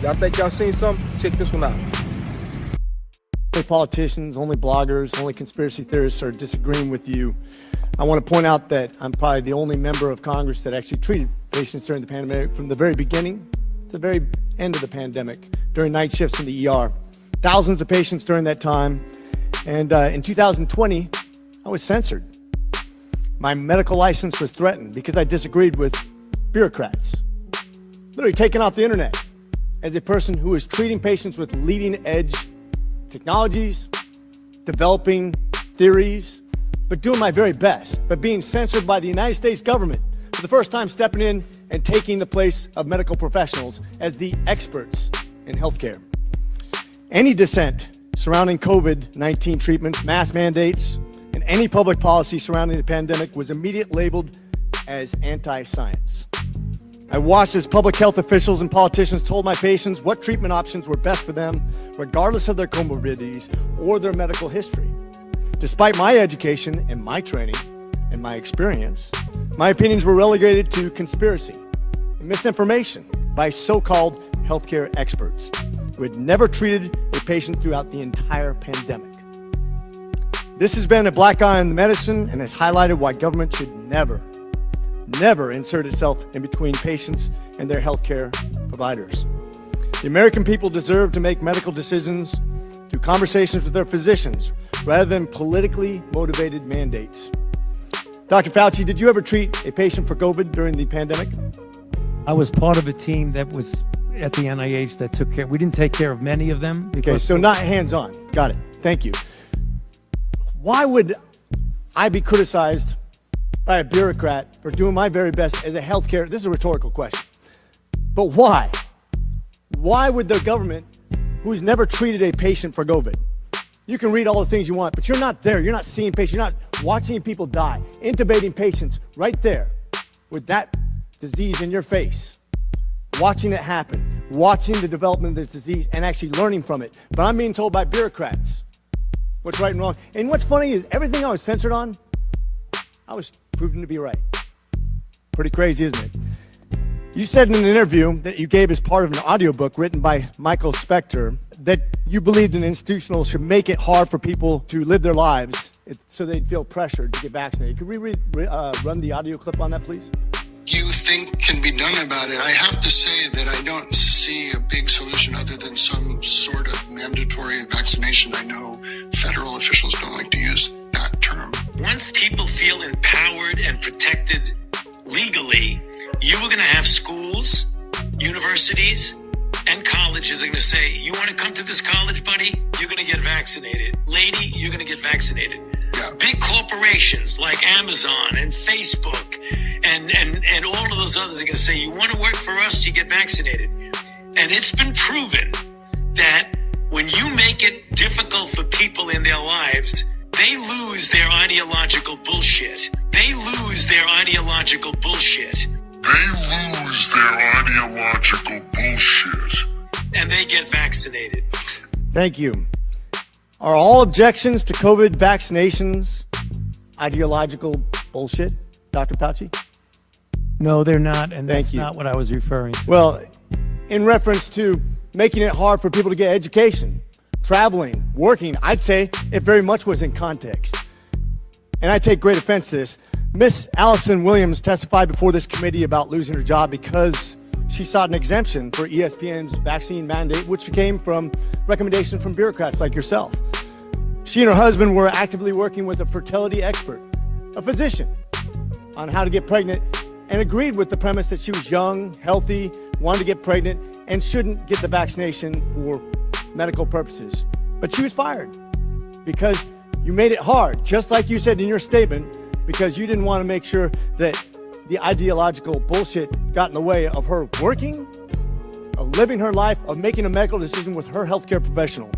Y'all think y'all seen something? Check this one out. Only politicians, only bloggers, only conspiracy theorists are disagreeing with you. I want to point out that I'm probably the only member of Congress that actually treated patients during the pandemic from the very beginning to the very end of the pandemic, during night shifts in the ER. Thousands of patients during that time. And in 2020, I was censored. My medical license was threatened because I disagreed with bureaucrats. Literally taken off the internet as a person who is treating patients with leading edge technologies, developing theories, but doing my very best, but being censored by the United States government for the first time, stepping in and taking the place of medical professionals as the experts in healthcare. Any dissent surrounding COVID-19 treatments, mask mandates, and any public policy surrounding the pandemic was immediately labeled as anti-science. I watched as public health officials and politicians told my patients what treatment options were best for them, regardless of their comorbidities or their medical history. Despite my education and my training and my experience, my opinions were relegated to conspiracy and misinformation by so-called healthcare experts who had never treated a patient throughout the entire pandemic. This has been a black eye on the medicine and has highlighted why government should never insert itself in between patients and their healthcare providers. The American people deserve to make medical decisions through conversations with their physicians rather than politically motivated mandates. Dr. Fauci, did you ever treat a patient for COVID during the pandemic? I was part of a team that was at the NIH that took care. We didn't take care of many of them. Okay, so not hands-on. Got it. Thank you. Why would I be criticized by a bureaucrat for doing my very best as a healthcare? This is a rhetorical question. But why? Why would the government, who's never treated a patient for COVID, you can read all the things you want, but you're not there. You're not seeing patients. You're not watching people die, intubating patients right there with that disease in your face, watching it happen, watching the development of this disease and actually learning from it. But I'm being told by bureaucrats what's right and wrong. And what's funny is everything I was censored on, I was proven to be right. Pretty crazy, isn't it? You said in an interview that you gave as part of an audiobook written by Michael Spector that you believed an institutional should make it hard for people to live their lives so they'd feel pressured to get vaccinated. Could we run the audio clip on that, please? You think can be done about it. I have to say that I don't see a big solution other than some sort of mandatory vaccination. I know federal officials don't like to use that term. Once people feel empowered and protected legally, you are going to have schools, universities, and colleges are going to say, you want to come to this college, buddy? You're going to get vaccinated. Lady, you're going to get vaccinated. Yeah. Big corporations like Amazon and Facebook and all of those others are going to say, you want to work for us, you get vaccinated. And it's been proven that when you make it difficult for people in their lives, they lose their ideological bullshit. They lose their ideological bullshit. And they get vaccinated. Thank you. Are all objections to COVID vaccinations ideological bullshit, Dr. Fauci? No, they're not, and Thank that's you. not what I was referring to. Well, in reference to making it hard for people to get education, traveling, working, I'd say it very much was in context. And I take great offense to this. Miss Allison Williams testified before this committee about losing her job because she sought an exemption for ESPN's vaccine mandate, which came from recommendations from bureaucrats like yourself. She and her husband were actively working with a fertility expert, a physician, on how to get pregnant, and agreed with the premise that she was young, healthy, wanted to get pregnant, and shouldn't get the vaccination for medical purposes. But she was fired because you made it hard, just like you said in your statement, because you didn't want to make sure that the ideological bullshit got in the way of her working, of living her life, of making a medical decision with her healthcare professional.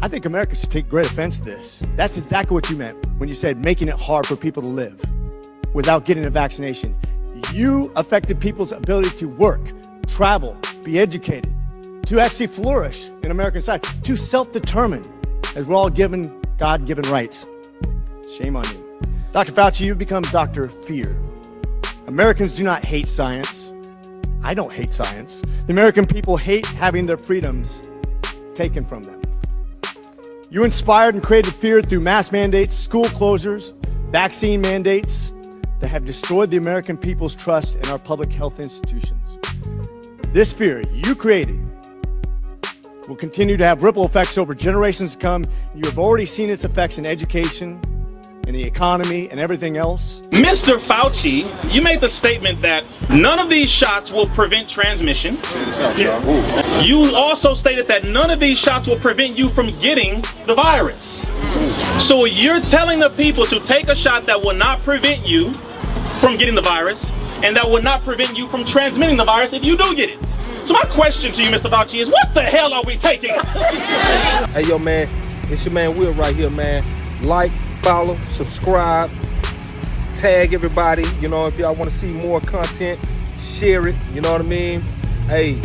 I think America should take great offense to this. That's exactly what you meant when you said making it hard for people to live without getting a vaccination. You affected people's ability to work, travel, be educated, to actually flourish in American society, to self-determine, as we're all given God-given rights. Shame on you. Dr. Fauci, you've become Dr. Fear. Americans do not hate science. I don't hate science. The American people hate having their freedoms taken from them. You inspired and created fear through mass mandates, school closures, vaccine mandates that have destroyed the American people's trust in our public health institutions. This fear you created will continue to have ripple effects over generations to come. You have already seen its effects in education, in the economy, and everything else. Mr. Fauci, you made the statement that none of these shots will prevent transmission. You also stated that none of these shots will prevent you from getting the virus. So you're telling the people to take a shot that will not prevent you from getting the virus, and that will not prevent you from transmitting the virus if you do get it. So my question to you, Mr. Fauci, is what the hell are we taking? Hey, yo, man, it's your man Will right here, man. Like, follow, subscribe, tag everybody. You know, if y'all want to see more content, share it. You know what I mean? Hey,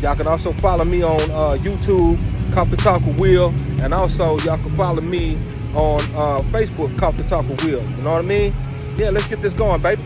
y'all can also follow me on YouTube, Coffee Talk with Will, and also y'all can follow me on Facebook, Coffee Talk with Will. You know what I mean? Yeah, let's get this going, baby.